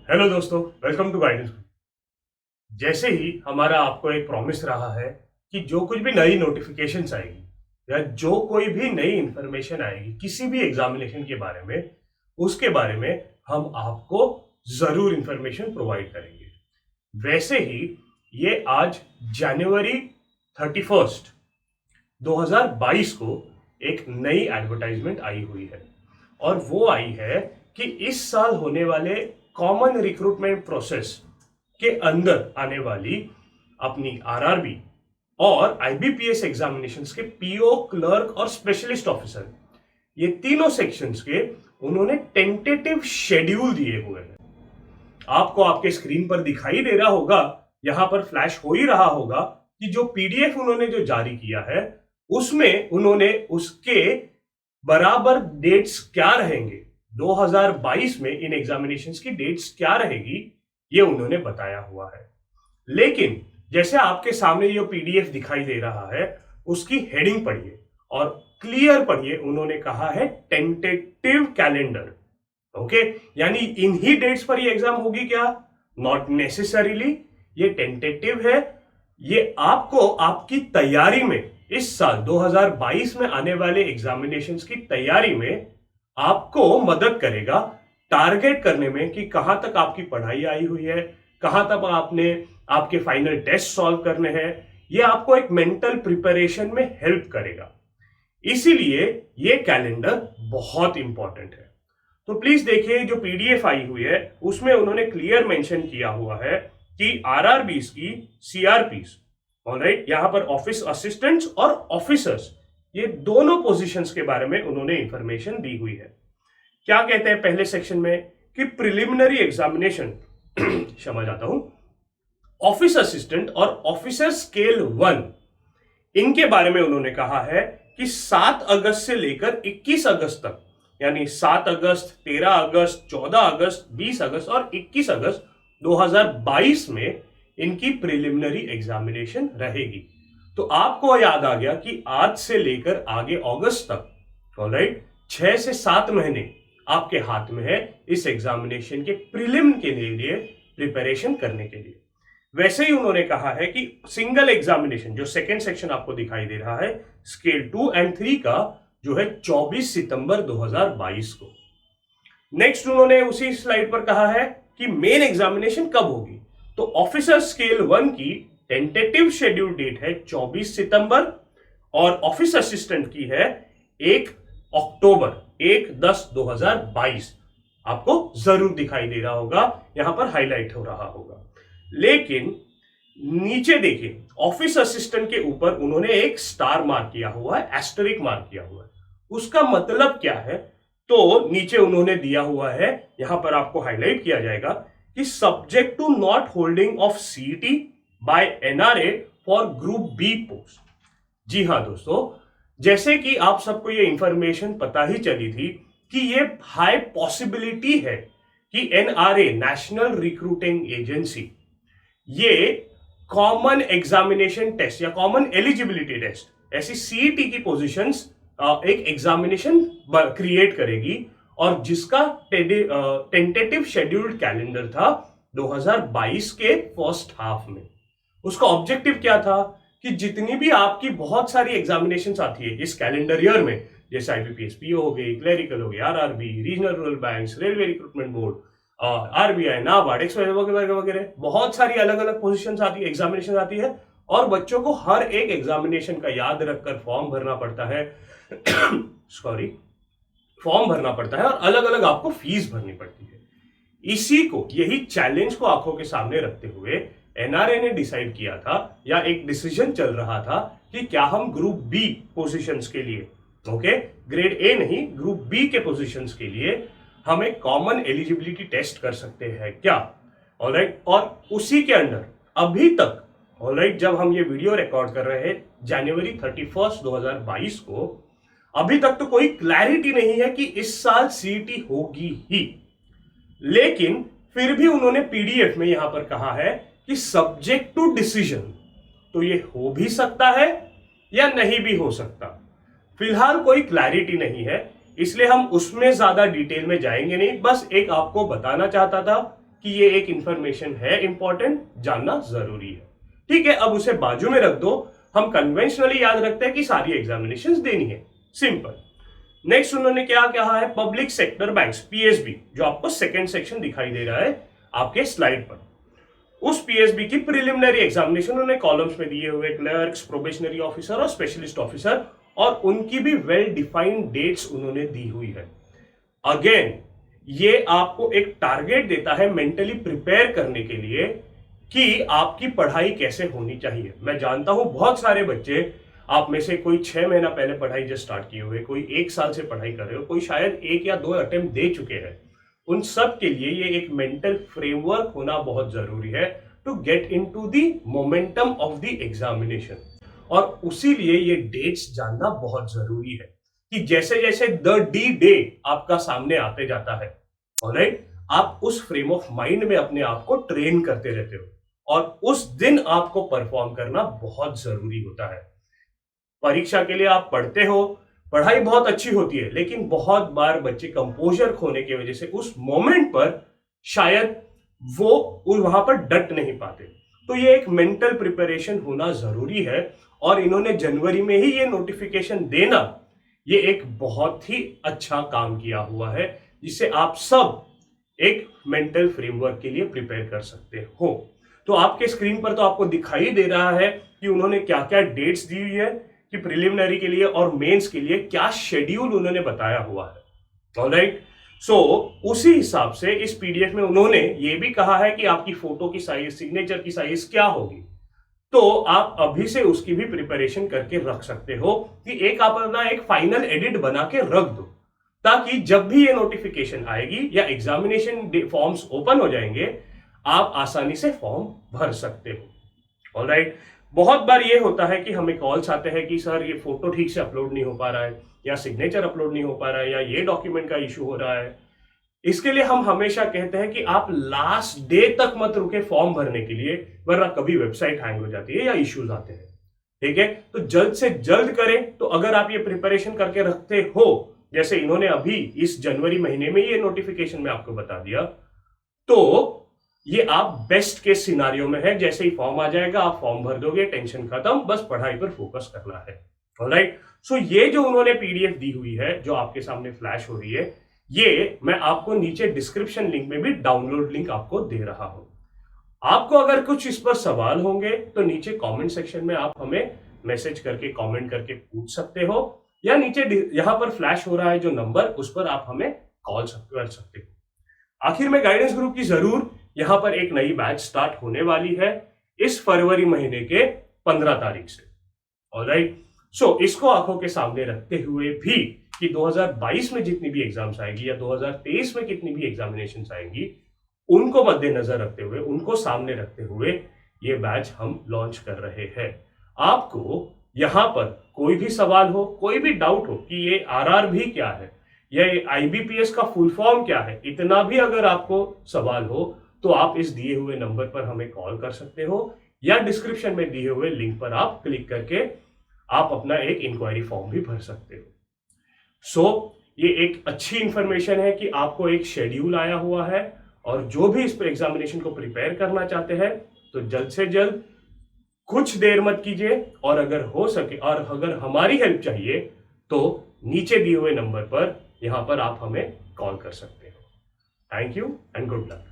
Hello दोस्तों, welcome to guidance. जैसे ही हमारा आपको एक प्रॉमिस रहा है कि जो कुछ भी नई नोटिफिकेशंस आएगी या जो कोई भी नई इंफॉर्मेशन आएगी किसी भी एग्जामिनेशन के बारे में, उसके बारे में हम आपको जरूर इंफॉर्मेशन प्रोवाइड करेंगे। वैसे ही ये आज जनवरी 31 2022 को एक नई एडवर्टाइजमेंट आई हुई है और वो आई है कि इस साल होने वाले कॉमन रिक्रूटमेंट प्रोसेस के अंदर आने वाली अपनी आरआरबी और आईबीपीएस एग्जामिनेशंस के पीओ, क्लर्क और स्पेशलिस्ट ऑफिसर, ये तीनों सेक्शंस के उन्होंने टेंटेटिव शेड्यूल दिए हुए हैं। आपको आपके स्क्रीन पर दिखाई दे रहा होगा, यहां पर फ्लैश हो ही रहा होगा कि जो पीडीएफ उन्होंने जो जारी किया है उसमें उन्होंने उसके बराबर डेट्स क्या रहेंगे, 2022 में इन एग्जामिनेशंस की डेट्स क्या रहेगी, ये उन्होंने बताया हुआ है। लेकिन जैसे आपके सामने जो पीडीएफ दिखाई दे रहा है उसकी हेडिंग पढ़िए और क्लियर पढ़िए। उन्होंने कहा है टेंटेटिव कैलेंडर। ओके, यानी इन्हीं डेट्स पर ये एग्जाम होगी क्या? नॉट नेसेसरीली, ये टेंटेटिव है। ये आपको आपकी तैयारी में, इस साल 2022 में आने वाले एग्जामिनेशंस की तैयारी में आपको मदद करेगा टारगेट करने में कि कहां तक आपकी पढ़ाई आई हुई है, कहां तक आपने आपके फाइनल टेस्ट सॉल्व करने हैं। ये आपको एक मेंटल प्रिपरेशन में हेल्प करेगा। इसीलिए ये कैलेंडर बहुत इंपॉर्टेंट है। तो प्लीज देखिए, जो पीडीएफ आई हुई है उसमें उन्होंने क्लियर मेंशन किया हुआ है कि आरआरबीस की सीआरपीस, ऑलराइट, यहां पर ऑफिस असिस्टेंट्स और ऑफिसर्स, ये दोनों पोजीशंस के बारे में उन्होंने इंफॉर्मेशन दी हुई है। क्या कहते हैं पहले सेक्शन में कि प्रिलिमिनरी एग्जामिनेशन क्षमा चाहता हूं, ऑफिस असिस्टेंट और ऑफिसर स्केल 1, इनके बारे में उन्होंने कहा है कि 7 अगस्त से लेकर 21 अगस्त तक, यानी 7 अगस्त, 13 अगस्त, 14 अगस्त, 20 अगस्त और 21 अगस्त 2022 में इनकी प्रिलिमिनरी एग्जामिनेशन रहेगी। तो आपको याद आ गया कि आज से लेकर आगे अगस्त तक, ऑलराइट, 6 से 7 महीने आपके हाथ में है इस एग्जामिनेशन के प्रीलिम के लिए प्रिपरेशन करने के लिए। वैसे ही उन्होंने कहा है कि सिंगल एग्जामिनेशन, जो सेकेंड सेक्शन आपको दिखाई दे रहा है, स्केल 2 और 3 का, जो है 24 सितंबर 2022 को। नेक्स्ट उन्होंने उसी स्लाइड पर कहा है कि मेन एग्जामिनेशन कब होगी। तो ऑफिसर स्केल 1 की टेंटेटिव शेड्यूल डेट है 24 सितंबर और ऑफिस असिस्टेंट की है 1 अक्टूबर, 1/10/2022। आपको जरूर दिखाई दे रहा होगा, यहां पर हाईलाइट हो रहा होगा। लेकिन नीचे देखिए, ऑफिस असिस्टेंट के ऊपर उन्होंने एक स्टार मार्क किया हुआ है, एस्टेरिक मार्क किया हुआ है। उसका मतलब क्या है? तो नीचे उन्होंने दिया हुआ है, यहां पर आपको हाईलाइट किया जाएगा कि subject to not holding of CET by NRA for group B post. जी हां दोस्तों, जैसे कि आप सबको ये इंफॉर्मेशन पता ही चली थी कि ये हाई पॉसिबिलिटी है कि एनआरए, नेशनल रिक्रूटिंग एजेंसी, ये कॉमन एग्जामिनेशन टेस्ट या कॉमन एलिजिबिलिटी टेस्ट, ऐसी सीईटी की पोजीशंस एक एग्जामिनेशन क्रिएट करेगी और जिसका टेंटेटिव शेड्यूल्ड कैलेंडर था 2022 के फर्स्ट हाफ में। उसका ऑब्जेक्टिव क्या था कि जितनी भी आपकी बहुत सारी एग्जामिनेशंस आती है इस कैलेंडर ईयर में, जैसे आईबीपीएस पीओ हो गई, क्लरिकल हो गई, RRB, regional rural banks, railway recruitment board, RBI, NABARD, एक्सवाइज वगैरह वगैरह, बहुत सारी अलग अलग पोजीशंस आती है, एग्जामिनेशन आती है और बच्चों को हर एक एग्जामिनेशन का याद रखकर फॉर्म भरना पड़ता है सॉरी, फॉर्म भरना पड़ता है और अलग अलग आपको फीस भरनी पड़ती है। इसी को, यही चैलेंज को आंखों के सामने रखते हुए एनआरए ने डिसाइड किया था, या एक डिसीजन चल रहा था कि क्या हम ग्रुप बी पोजीशंस के लिए, ओके, ग्रेड ए नहीं, ग्रुप बी के पोजीशंस के लिए हम एक कॉमन एलिजिबिलिटी टेस्ट कर सकते हैं क्या, ऑलराइट। और उसी के अंडर अभी तक, ऑलराइट, जब हम ये वीडियो रिकॉर्ड कर रहे हैं जनवरी 31 2022 को, अभी तक तो कोई क्लैरिटी नहीं है कि इस साल सीईटी होगी ही। लेकिन फिर भी उन्होंने पीडीएफ में यहां पर कहा है कि सब्जेक्ट टू डिसीजन, तो ये हो भी सकता है या नहीं भी हो सकता। फिलहाल कोई क्लैरिटी नहीं है, इसलिए हम उसमें ज्यादा डिटेल में जाएंगे नहीं। बस एक आपको बताना चाहता था कि ये एक इंफॉर्मेशन है, इंपॉर्टेंट, जानना जरूरी है। ठीक है, अब उसे बाजू में रख दो। हम कन्वेंशनली याद रखते हैं कि सारी एग्जामिनेशंस देनी है, सिंपल। नेक्स्ट उन्होंने क्या कहा है, पब्लिक सेक्टर बैंक्स, पीएसबी, जो आपको सेकंड सेक्शन दिखाई दे रहा है आपके स्लाइड पर, उस पीएसबी की प्रिलिमिनरी एग्जामिनेशन उन्होंने कॉलम्स में दिए हुए क्लर्क्स, प्रोबेशनरी ऑफिसर और स्पेशलिस्ट ऑफिसर, और उनकी भी वेल डिफाइंड डेट्स उन्होंने दी हुई है। अगेन ये आपको एक टारगेट देता है मेंटली प्रिपेयर करने के लिए कि आपकी पढ़ाई कैसे होनी चाहिए। मैं जानता हूं बहुत सारे बच्चे, आप में से कोई 6 महीना पहले पढ़ाई जस्ट स्टार्ट किए हुए, कोई 1 साल से पढ़ाई कर रहे हो, कोई शायद 1 या 2 अटेम्प्ट दे चुके हैं। उन सब के लिए ये एक मेंटल फ्रेमवर्क होना बहुत जरूरी है to get into the momentum of the examination. और उसी लिए ये डेट्स जानना बहुत जरूरी है कि जैसे जैसे द डी डे आपका सामने आते जाता है, ऑलराइट, आप उस फ्रेम ऑफ माइंड में अपने आप को ट्रेन करते रहते हो और उस दिन आपको परफॉर्म करना बहुत जरूरी होता है। परीक्षा के लिए आप पढ़ते हो, पढ़ाई बहुत अच्छी होती है, लेकिन बहुत बार बच्चे कंपोजर खोने की वजह से उस मोमेंट पर शायद वो वहां पर डट नहीं पाते। तो ये एक मेंटल प्रिपरेशन होना जरूरी है और इन्होंने जनवरी में ही ये नोटिफिकेशन देना, ये एक बहुत ही अच्छा काम किया हुआ है, जिससे आप सब एक मेंटल फ्रेमवर्क के लिए प्रिपेयर कर सकते हो। तो आपके स्क्रीन पर तो आपको दिखाई दे रहा है कि उन्होंने क्या क्या डेट्स दी हुई है कि प्रिलिमिनरी के लिए और मेंस के लिए क्या शेड्यूल उन्होंने बताया हुआ है। ऑलराइट, सो उसी हिसाब से इस पीडीएफ में उन्होंने ये भी कहा है कि आपकी फोटो की साइज, सिग्नेचर की साइज क्या होगी। तो आप अभी से उसकी भी प्रिपरेशन करके रख सकते हो कि एक आप अपना एक फाइनल एडिट बना के रख दो, ताकि जब भी ये नोटिफिकेशन आएगी या एग्जामिनेशन फॉर्म्स ओपन हो जाएंगे, आप आसानी से फॉर्म भर सकते हो। ऑलराइट, बहुत बार ये होता है कि हमें कॉल्स आते हैं कि सर ये फोटो ठीक से अपलोड नहीं हो पा रहा है, या सिग्नेचर अपलोड नहीं हो पा रहा है, या ये डॉक्यूमेंट का इशू हो रहा है। इसके लिए हम हमेशा कहते हैं कि आप लास्ट डे तक मत रुके फॉर्म भरने के लिए, वरना कभी वेबसाइट हैंग हो जाती है या इश्यूज आते हैं। ठीक है, तो जल्द से जल्द करें। तो अगर आप ये प्रिपरेशन करके रखते हो, जैसे इन्होंने अभी इस जनवरी महीने में ये नोटिफिकेशन में आपको बता दिया, तो ये आप बेस्ट केस सिनारियो में है। जैसे ही फॉर्म आ जाएगा आप फॉर्म भर दोगे, टेंशन खत्म, बस पढ़ाई पर फोकस करना है। ऑलराइट, सो ये जो उन्होंने पीडीएफ दी हुई है, जो आपके सामने फ्लैश हो रही है, ये मैं आपको नीचे डिस्क्रिप्शन लिंक में भी डाउनलोड लिंक आपको दे रहा हूं। आपको अगर कुछ इस पर सवाल होंगे तो नीचे कमेंट सेक्शन में आप हमें मैसेज करके, कमेंट करके पूछ सकते हो, या नीचे यहां पर फ्लैश हो रहा है जो नंबर, उस पर आप हमें कॉल कर सकते हो। आखिर में गाइडेंस ग्रुप की जरूर यहां पर एक नई बैच स्टार्ट होने वाली है इस फरवरी महीने के 15 तारीख से। ऑलराइट, सो इसको आंखों के सामने रखते हुए भी कि 2022 में जितनी भी एग्जाम्स आएगी या 2023 में कितनी भी एग्जामिनेशंस आएंगी, उनको मद्देनजर रखते हुए, उनको सामने रखते हुए ये बैच हम लॉन्च कर रहे हैं। आपको यहां पर कोई भी सवाल हो, कोई भी डाउट हो कि ये आरआर भी क्या है, ये आईबीपीएस का फुल फॉर्म क्या है, इतना भी अगर आपको सवाल हो तो आप इस दिए हुए नंबर पर हमें कॉल कर सकते हो, या डिस्क्रिप्शन में दिए हुए लिंक पर आप क्लिक करके आप अपना एक इंक्वायरी फॉर्म भी भर सकते हो। सो ये एक अच्छी इंफॉर्मेशन है कि आपको एक शेड्यूल आया हुआ है, और जो भी इस एग्जामिनेशन को प्रिपेयर करना चाहते हैं तो जल्द से जल्द, कुछ देर मत कीजिए, और अगर हो सके और अगर हमारी हेल्प चाहिए तो नीचे दिए हुए नंबर पर यहां पर आप हमें कॉल कर सकते हो। Thank you and good luck.